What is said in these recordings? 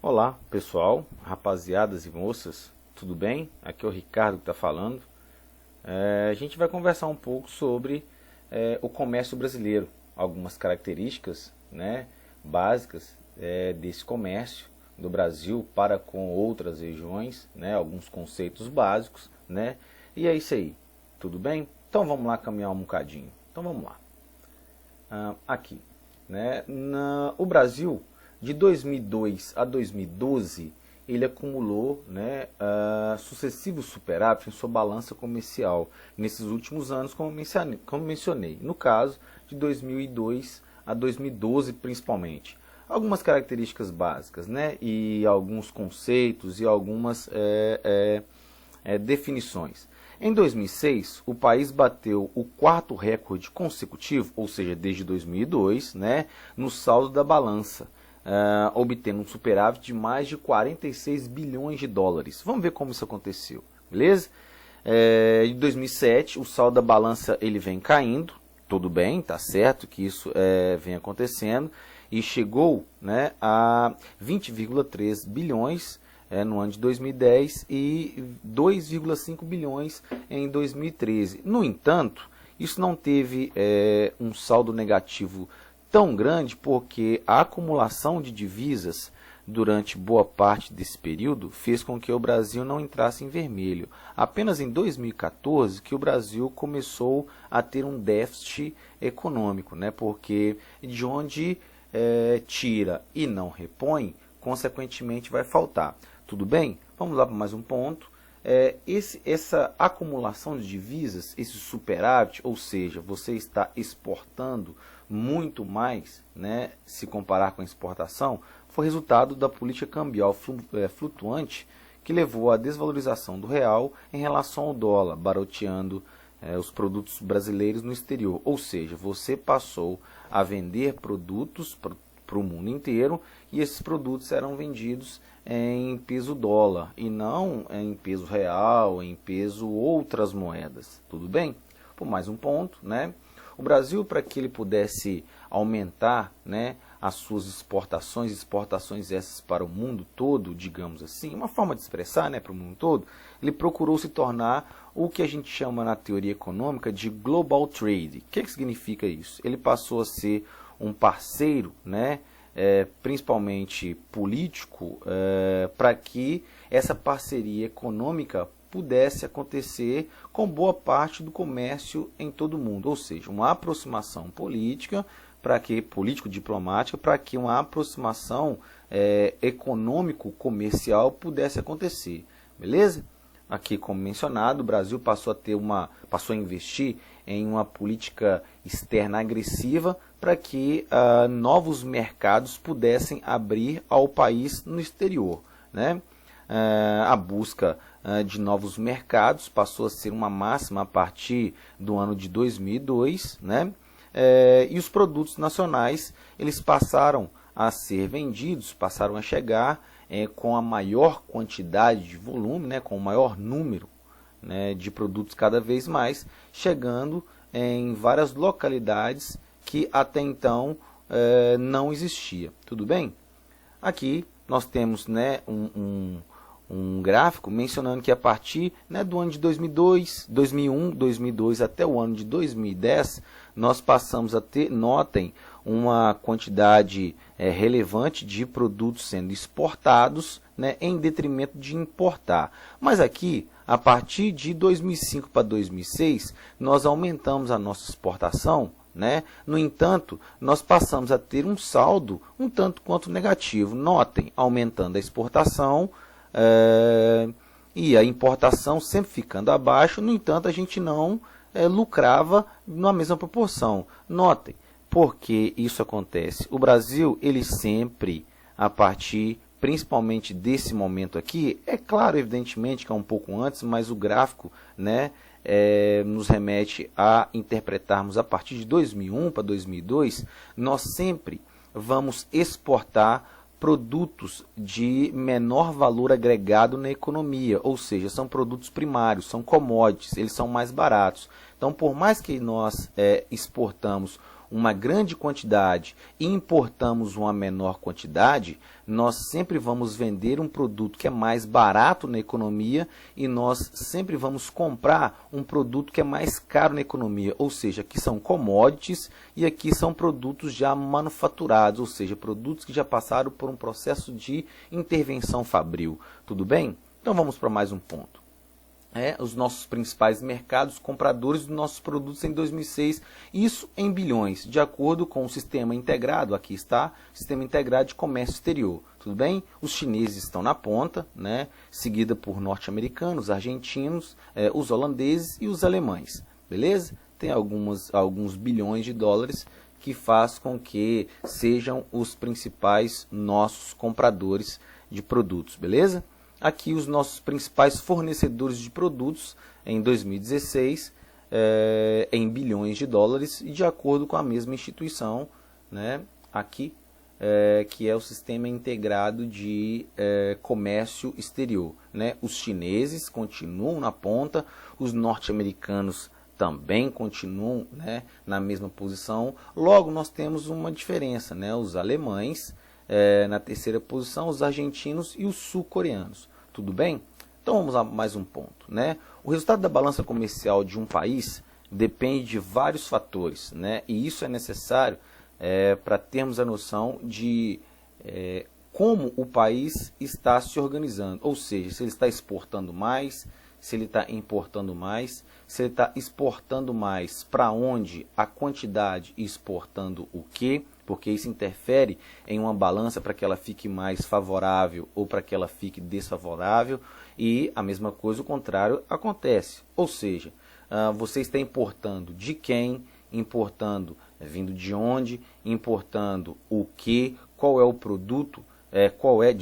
Olá pessoal, rapaziadas e moças, tudo bem? Aqui é o Ricardo que está falando. A gente vai conversar um pouco sobre o comércio brasileiro, algumas características, né, básicas desse comércio do Brasil para com outras regiões, né, alguns conceitos básicos, né, e é isso aí, tudo bem? Então vamos lá caminhar um bocadinho. Então vamos lá. Aqui, né, o Brasil de 2002 a 2012 ele acumulou, né, sucessivos superávites em sua balança comercial nesses últimos anos, como mencionei, no caso de 2002 a 2012 principalmente. Algumas características básicas, né, e alguns conceitos e algumas definições. Em 2006, o país bateu o quarto recorde consecutivo, ou seja, desde 2002, né, no saldo da balança, obtendo um superávit de mais de 46 bilhões de dólares. Vamos ver como isso aconteceu, beleza? Em 2007, o saldo da balança ele vem caindo, tudo bem, tá certo que isso vem acontecendo, e chegou, né, a 20,3 bilhões no ano de 2010 e 2,5 bilhões em 2013. No entanto, isso não teve um saldo negativo tão grande porque a acumulação de divisas durante boa parte desse período fez com que o Brasil não entrasse em vermelho. Apenas em 2014 que o Brasil começou a ter um déficit econômico, né? Porque de onde tira e não repõe, consequentemente vai faltar. Tudo bem? Vamos lá para mais um ponto. Essa acumulação de divisas, esse superávit, ou seja, você está exportando muito mais, né, se comparar com a exportação, foi resultado da política cambial flutuante que levou à desvalorização do real em relação ao dólar, barateando os produtos brasileiros no exterior. Ou seja, você passou a vender produtos para o mundo inteiro e esses produtos eram vendidos em peso dólar e não em peso real, em peso outras moedas. Tudo bem? Por mais um ponto, né? O Brasil, para que ele pudesse aumentar, né, as suas exportações essas para o mundo todo, digamos assim, uma forma de expressar, né, para o mundo todo, ele procurou se tornar o que a gente chama na teoria econômica de global trade. O que significa isso? Ele passou a ser um parceiro, né, principalmente político, para que essa parceria econômica pudesse acontecer com boa parte do comércio em todo o mundo, ou seja, uma aproximação política, político-diplomática, para que uma aproximação econômico-comercial pudesse acontecer, beleza? Aqui, como mencionado, o Brasil passou a investir em uma política externa agressiva para que novos mercados pudessem abrir ao país no exterior, né? A busca de novos mercados passou a ser uma máxima a partir do ano de 2002, né? E os produtos nacionais eles passaram a ser vendidos, passaram a chegar com a maior quantidade de volume, né? Com o maior número, né, de produtos cada vez mais, chegando em várias localidades que até então não existia. Tudo bem? Aqui nós temos, né, um gráfico mencionando que a partir, né, do ano de 2002, 2001, 2002 até o ano de 2010, nós passamos a ter, notem, uma quantidade relevante de produtos sendo exportados, né, em detrimento de importar. Mas aqui, a partir de 2005 para 2006, nós aumentamos a nossa exportação, né? No entanto, nós passamos a ter um saldo um tanto quanto negativo. Notem, aumentando a exportação, e a importação sempre ficando abaixo, no entanto a gente não lucrava na mesma proporção. Notem, por que isso acontece? O Brasil, ele sempre, a partir principalmente desse momento aqui, é claro, evidentemente que é um pouco antes, mas o gráfico, né, nos remete a interpretarmos a partir de 2001 para 2002, nós sempre vamos exportar produtos de menor valor agregado na economia, ou seja, são produtos primários, são commodities, eles são mais baratos. Então, por mais que nós exportamos uma grande quantidade e importamos uma menor quantidade, nós sempre vamos vender um produto que é mais barato na economia e nós sempre vamos comprar um produto que é mais caro na economia. Ou seja, aqui são commodities e aqui são produtos já manufaturados, ou seja, produtos que já passaram por um processo de intervenção fabril. Tudo bem? Então vamos para mais um ponto. Os nossos principais mercados compradores dos nossos produtos em 2006, isso em bilhões, de acordo com o sistema integrado, aqui está, sistema integrado de comércio exterior, tudo bem? Os chineses estão na ponta, né? Seguida por norte-americanos, argentinos, os holandeses e os alemães, beleza? Tem alguns bilhões de dólares que faz com que sejam os principais nossos compradores de produtos, beleza? Aqui os nossos principais fornecedores de produtos em 2016 em bilhões de dólares e de acordo com a mesma instituição, né, aqui, que é o Sistema Integrado de Comércio Exterior. Né? Os chineses continuam na ponta, os norte-americanos também continuam, né, na mesma posição. Logo nós temos uma diferença, né? Os alemães na terceira posição, os argentinos e os sul-coreanos. Tudo bem? Então vamos a mais um ponto, né? O resultado da balança comercial de um país depende de vários fatores, né? E isso é necessário para termos a noção de como o país está se organizando. Ou seja, se ele está exportando mais, se ele está importando mais, se ele está exportando mais, para onde, a quantidade e exportando o quê, porque isso interfere em uma balança para que ela fique mais favorável ou para que ela fique desfavorável, e a mesma coisa, o contrário, acontece. Ou seja, você está importando de quem, importando vindo de onde, importando o que, qual é o produto, qual é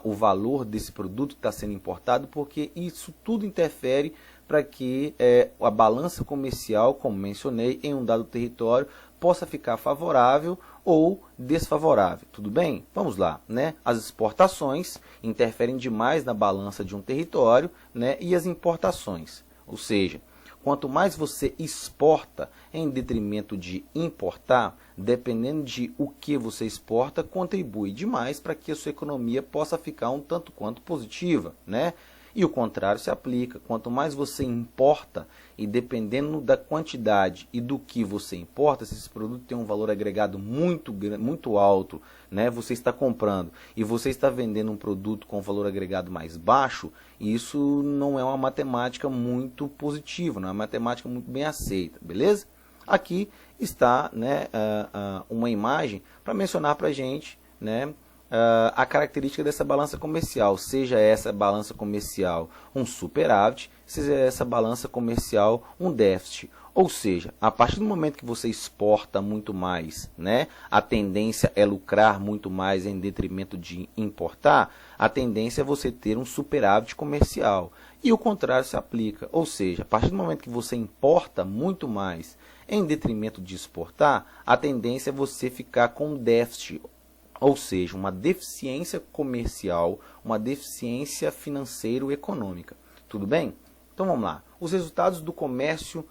o valor desse produto que está sendo importado, porque isso tudo interfere para que a balança comercial, como mencionei, em um dado território, possa ficar favorável ou desfavorável. Tudo bem? Vamos lá, né? As exportações interferem demais na balança de um território, né? E as importações. Ou seja, quanto mais você exporta em detrimento de importar, dependendo de o que você exporta, contribui demais para que a sua economia possa ficar um tanto quanto positiva, né? E o contrário se aplica. Quanto mais você importa, e dependendo da quantidade e do que você importa, se esse produto tem um valor agregado muito alto, né, você está comprando e você está vendendo um produto com valor agregado mais baixo, isso não é uma matemática muito positiva, não é uma matemática muito bem aceita, beleza? Aqui está, né, uma imagem para mencionar para a gente, né, a característica dessa balança comercial, seja essa balança comercial um superávit, seja essa balança comercial um déficit. Ou seja, a partir do momento que você exporta muito mais, né, a tendência é lucrar muito mais em detrimento de importar, a tendência é você ter um superávit comercial. E o contrário se aplica, ou seja, a partir do momento que você importa muito mais em detrimento de exportar, a tendência é você ficar com déficit. Ou seja, uma deficiência comercial, uma deficiência financeiro-econômica. Tudo bem? Então vamos lá. Os resultados do comércio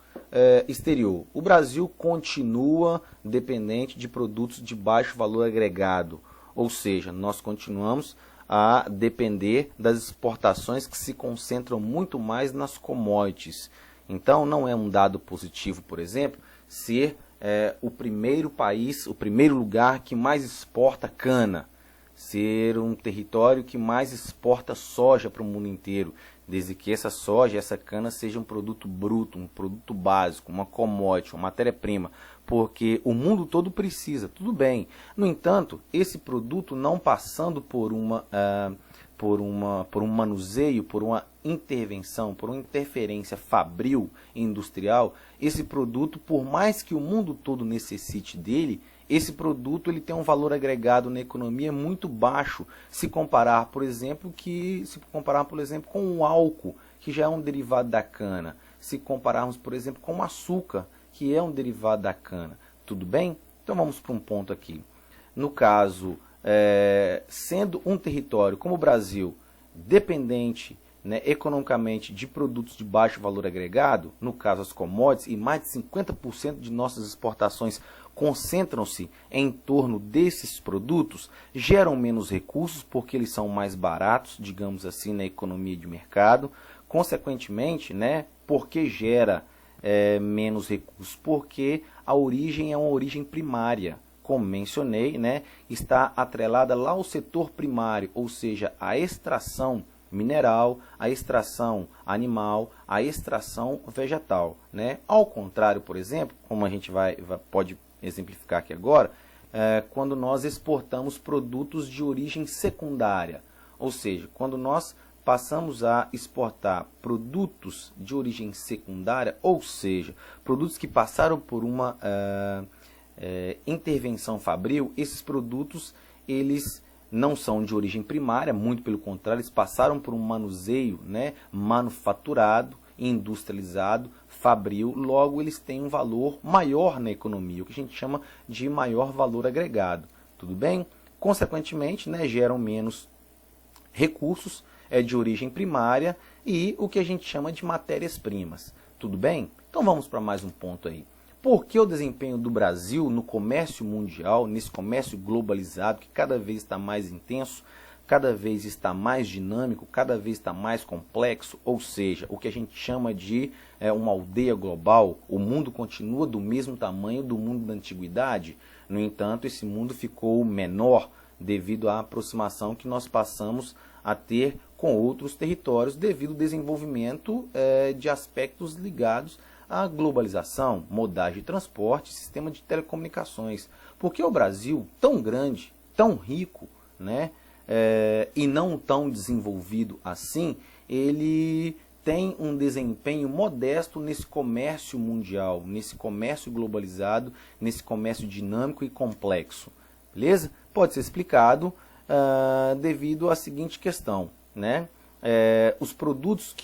exterior. O Brasil continua dependente de produtos de baixo valor agregado. Ou seja, nós continuamos a depender das exportações que se concentram muito mais nas commodities. Então não é um dado positivo, por exemplo, ser o primeiro país, o primeiro lugar que mais exporta cana, ser um território que mais exporta soja para o mundo inteiro, desde que essa soja, essa cana seja um produto bruto, um produto básico, uma commodity, uma matéria-prima, porque o mundo todo precisa, tudo bem. No entanto, esse produto não passando por um manuseio, por uma intervenção, por uma interferência fabril e industrial, esse produto, por mais que o mundo todo necessite dele, esse produto ele tem um valor agregado na economia muito baixo, se comparar, por exemplo, com o álcool, que já é um derivado da cana, se compararmos, por exemplo, com o açúcar, que é um derivado da cana. Tudo bem? Então vamos para um ponto aqui. No caso, sendo um território como o Brasil, dependente né, economicamente de produtos de baixo valor agregado, no caso as commodities, e mais de 50% de nossas exportações concentram-se em torno desses produtos, geram menos recursos porque eles são mais baratos, digamos assim, na economia de mercado. Consequentemente, né, porque gera menos recursos? Porque a origem é uma origem primária. Como mencionei, né, está atrelada lá ao setor primário, ou seja, a extração mineral, a extração animal, a extração vegetal, né? Ao contrário, por exemplo, como a gente pode exemplificar aqui agora, quando nós exportamos produtos de origem secundária, ou seja, quando nós passamos a exportar produtos de origem secundária, ou seja, produtos que passaram por uma intervenção fabril, esses produtos eles não são de origem primária, muito pelo contrário, eles passaram por um manuseio, né, manufaturado, industrializado, fabril, logo eles têm um valor maior na economia, o que a gente chama de maior valor agregado, tudo bem? Consequentemente, né, geram menos recursos de origem primária e o que a gente chama de matérias-primas, tudo bem? Então vamos para mais um ponto aí. Por que o desempenho do Brasil no comércio mundial, nesse comércio globalizado, que cada vez está mais intenso, cada vez está mais dinâmico, cada vez está mais complexo, ou seja, o que a gente chama de uma aldeia global, o mundo continua do mesmo tamanho do mundo da antiguidade, no entanto, esse mundo ficou menor devido à aproximação que nós passamos a ter com outros territórios devido ao desenvolvimento de aspectos ligados à globalização, modagem de transporte, sistema de telecomunicações. Porque o Brasil, tão grande, tão rico, né, e não tão desenvolvido assim, ele tem um desempenho modesto nesse comércio mundial, nesse comércio globalizado, nesse comércio dinâmico e complexo. Beleza? Pode ser explicado devido à seguinte questão, né? Os produtos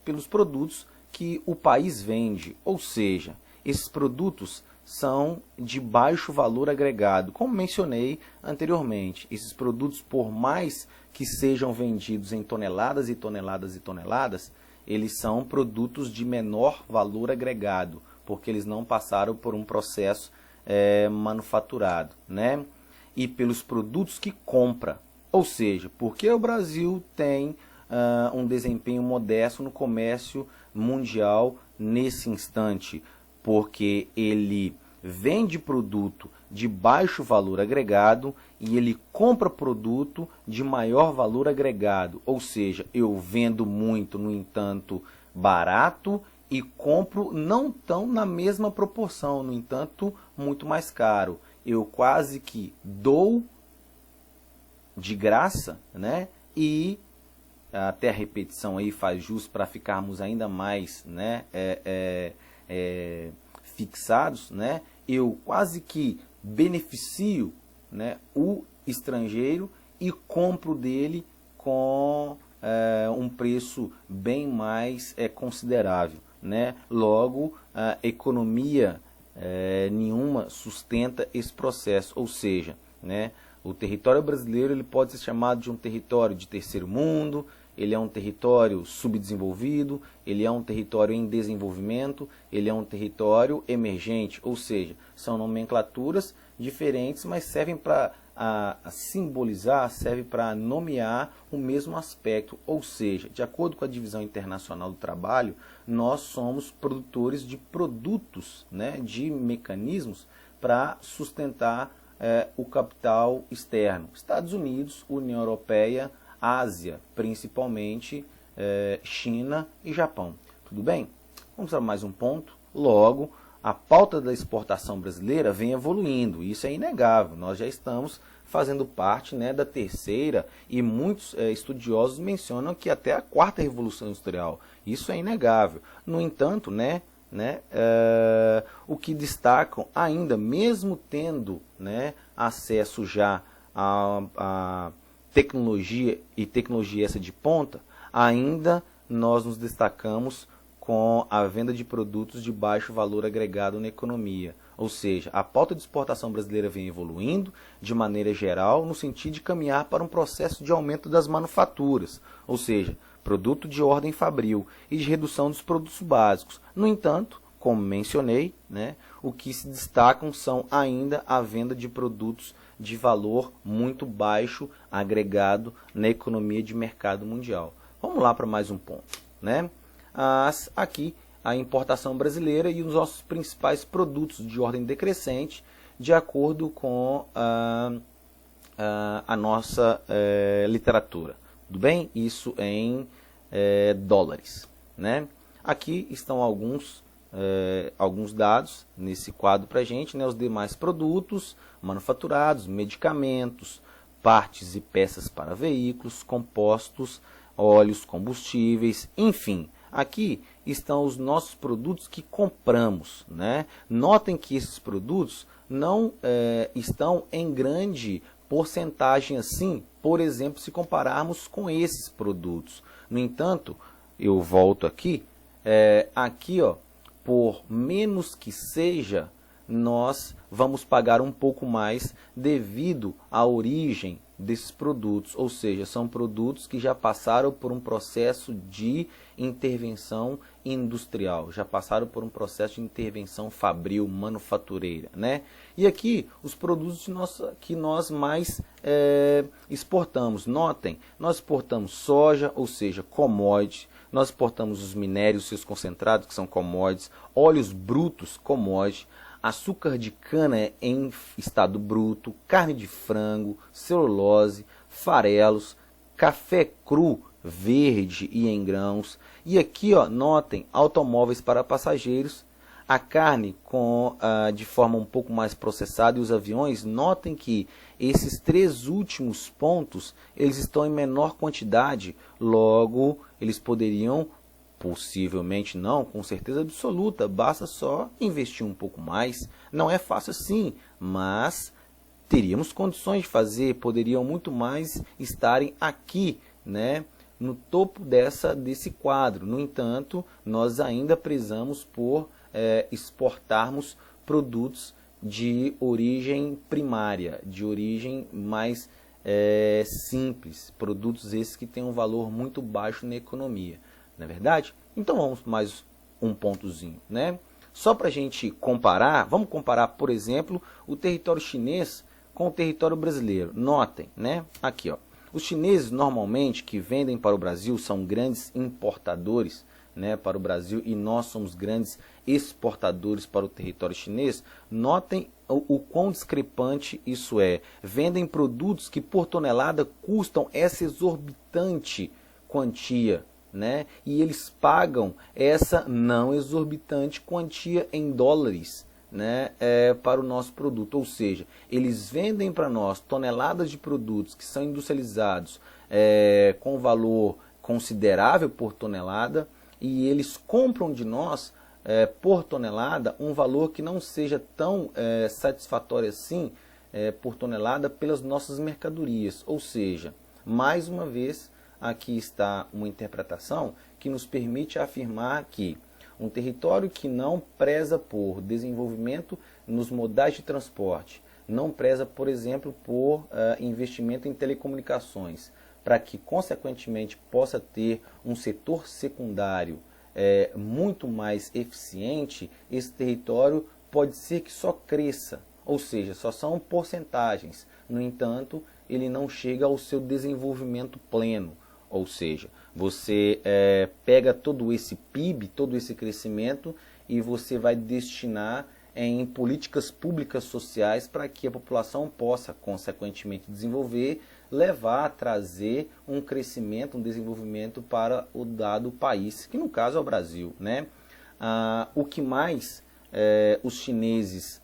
pelos produtos que o país vende, ou seja, esses produtos são de baixo valor agregado, como mencionei anteriormente. Esses produtos, por mais que sejam vendidos em toneladas e toneladas e toneladas, eles são produtos de menor valor agregado, porque eles não passaram por um processo manufaturado, né? E pelos produtos que compra, ou seja, porque o Brasil tem um desempenho modesto no comércio mundial nesse instante, porque ele vende produto de baixo valor agregado e ele compra produto de maior valor agregado, ou seja, eu vendo muito, no entanto, barato e compro não tão na mesma proporção, no entanto, muito mais caro. Eu quase que dou de graça, né? E até a repetição aí faz jus para ficarmos ainda mais, né, fixados, né? Eu quase que beneficio, né, o estrangeiro e compro dele com um preço bem mais considerável, né? Logo, a economia nenhuma sustenta esse processo, ou seja, né, o território brasileiro ele pode ser chamado de um território de terceiro mundo, ele é um território subdesenvolvido, ele é um território em desenvolvimento, ele é um território emergente, ou seja, são nomenclaturas diferentes, mas servem para simbolizar, servem para nomear o mesmo aspecto, ou seja, de acordo com a Divisão Internacional do Trabalho, nós somos produtores de produtos, né, de mecanismos para sustentar o capital externo. Estados Unidos, União Europeia, Ásia, principalmente China e Japão. Tudo bem? Vamos para mais um ponto. Logo, a pauta da exportação brasileira vem evoluindo, isso é inegável. Nós já estamos fazendo parte, né, da terceira e muitos estudiosos mencionam que até a quarta revolução industrial. Isso é inegável. No entanto, o que destacam ainda, mesmo tendo, né, acesso já a tecnologia e tecnologia essa de ponta, ainda nós nos destacamos com a venda de produtos de baixo valor agregado na economia. Ou seja, a pauta de exportação brasileira vem evoluindo de maneira geral no sentido de caminhar para um processo de aumento das manufaturas. Ou seja, produto de ordem fabril e de redução dos produtos básicos. No entanto, como mencionei, né, o que se destacam são ainda a venda de produtos de valor muito baixo agregado na economia de mercado mundial. Vamos lá para mais um ponto, né? Aqui a importação brasileira e os nossos principais produtos de ordem decrescente, de acordo com a nossa literatura. Tudo bem? Isso em dólares, né? Aqui estão alguns dados nesse quadro para a gente, né? Os demais produtos manufaturados, medicamentos, partes e peças para veículos, compostos, óleos, combustíveis, enfim. Aqui estão os nossos produtos que compramos, né? Notem que esses produtos não estão em grande porcentagem assim, por exemplo, se compararmos com esses produtos. No entanto, eu volto aqui, aqui ó, por menos que seja, nós vamos pagar um pouco mais devido à origem desses produtos, ou seja, são produtos que já passaram por um processo de intervenção industrial, já passaram por um processo de intervenção fabril, manufatureira, né? E aqui os produtos que nós mais exportamos, notem, nós exportamos soja, ou seja, commodity, nós exportamos os minérios, seus concentrados, que são commodities, óleos brutos, commodities, açúcar de cana em estado bruto, carne de frango, celulose, farelos, café cru, verde e em grãos. E aqui, ó, notem, automóveis para passageiros, a carne de forma um pouco mais processada e os aviões. Notem que esses três últimos pontos, eles estão em menor quantidade, logo eles poderiam, possivelmente não, com certeza absoluta, basta só investir um pouco mais. Não é fácil assim, mas teríamos condições de fazer, poderiam muito mais estarem aqui, né, no topo desse quadro. No entanto, nós ainda prezamos por exportarmos produtos de origem primária, de origem mais simples, produtos esses que têm um valor muito baixo na economia. Não é verdade? Então vamos mais um pontozinho, né? Só para a gente comparar, vamos comparar, por exemplo, o território chinês com o território brasileiro. Notem, né? Aqui, ó. Os chineses normalmente que vendem para o Brasil são grandes importadores, né, para o Brasil, e nós somos grandes exportadores para o território chinês. Notem o quão discrepante isso é. Vendem produtos que por tonelada custam essa exorbitante quantia, né? E eles pagam essa não exorbitante quantia em dólares, né, para o nosso produto. Ou seja, eles vendem para nós toneladas de produtos que são industrializados com valor considerável por tonelada, e eles compram de nós por tonelada um valor que não seja tão satisfatório assim por tonelada pelas nossas mercadorias. Ou seja, mais uma vez, aqui está uma interpretação que nos permite afirmar que um território que não preza por desenvolvimento nos modais de transporte, não preza, por exemplo, por investimento em telecomunicações, para que, consequentemente, possa ter um setor secundário muito mais eficiente, esse território pode ser que só cresça, ou seja, só são porcentagens. No entanto, ele não chega ao seu desenvolvimento pleno. Ou seja, você pega todo esse PIB, todo esse crescimento, e você vai destinar em políticas públicas sociais para que a população possa, consequentemente, desenvolver, levar, trazer um crescimento, um desenvolvimento para o dado país, que no caso é o Brasil, né? O que mais os chineses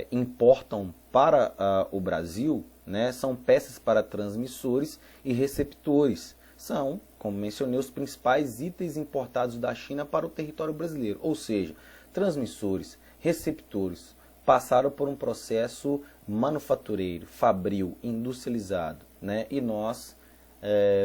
importam para o Brasil, né, são peças para transmissores e receptores. São, como mencionei, os principais itens importados da China para o território brasileiro. Ou seja, transmissores, receptores passaram por um processo manufatureiro, fabril, industrializado, né? E nós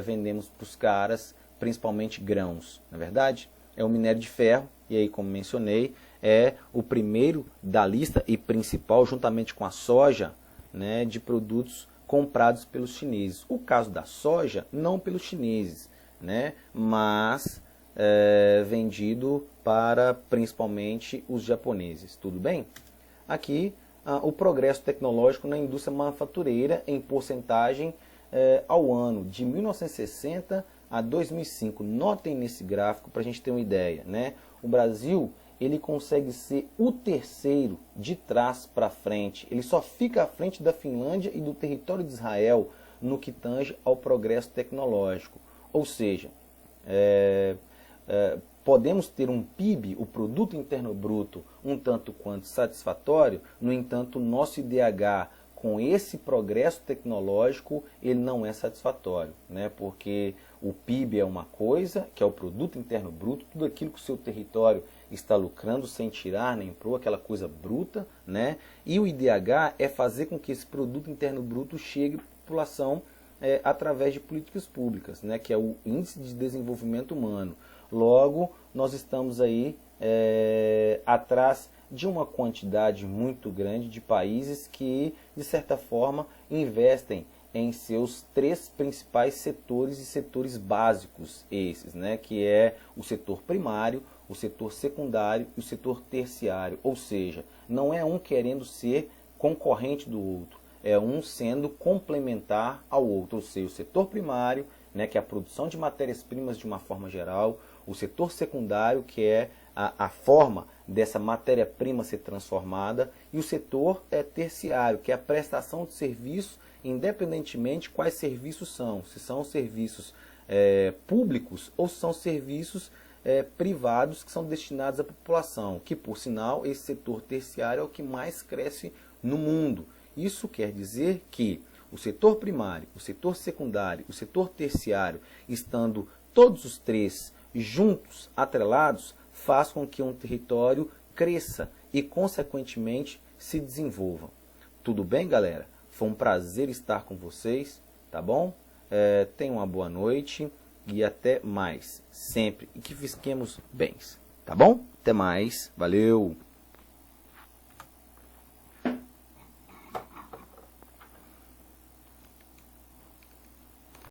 vendemos para os caras principalmente grãos, não é verdade? É o minério de ferro, e aí, como mencionei, é o primeiro da lista e principal, juntamente com a soja, né, de produtos comprados pelos chineses. O caso da soja, não pelos chineses, né? Mas vendido para principalmente os japoneses, tudo bem? Aqui o progresso tecnológico na indústria manufatureira em porcentagem ao ano de 1960 a 2005. Notem nesse gráfico para a gente ter uma ideia, né? O Brasil, ele consegue ser o terceiro de trás para frente. Ele só fica à frente da Finlândia e do território de Israel no que tange ao progresso tecnológico. Ou seja, podemos ter um PIB, o Produto Interno Bruto, um tanto quanto satisfatório. No entanto, o nosso IDH, com esse progresso tecnológico, ele não é satisfatório, né? Porque o PIB é uma coisa, que é o Produto Interno Bruto, tudo aquilo que o seu território está lucrando sem tirar nem pôr, aquela coisa bruta, né? E o IDH é fazer com que esse Produto Interno Bruto chegue à população através de políticas públicas, né? Que é o Índice de Desenvolvimento Humano. Logo, nós estamos aí atrás de uma quantidade muito grande de países que, de certa forma, investem em seus três principais setores e setores básicos esses, né? Que é o setor primário, o setor secundário e o setor terciário. Ou seja, não é um querendo ser concorrente do outro, é um sendo complementar ao outro. Ou seja, o setor primário, né, que é a produção de matérias-primas de uma forma geral, o setor secundário, que é a forma dessa matéria-prima ser transformada, e o setor terciário, que é a prestação de serviço, independentemente quais serviços são, se são serviços públicos ou se são serviços privados que são destinados à população, que por sinal esse setor terciário é o que mais cresce no mundo. Isso quer dizer que o setor primário, o setor secundário, o setor terciário, estando todos os três juntos, atrelados, faz com que um território cresça e, consequentemente, se desenvolva. Tudo bem, galera? Foi um prazer estar com vocês, tá bom? Tenham uma boa noite e até mais, sempre. E que fiquemos bens, tá bom? Até mais, valeu!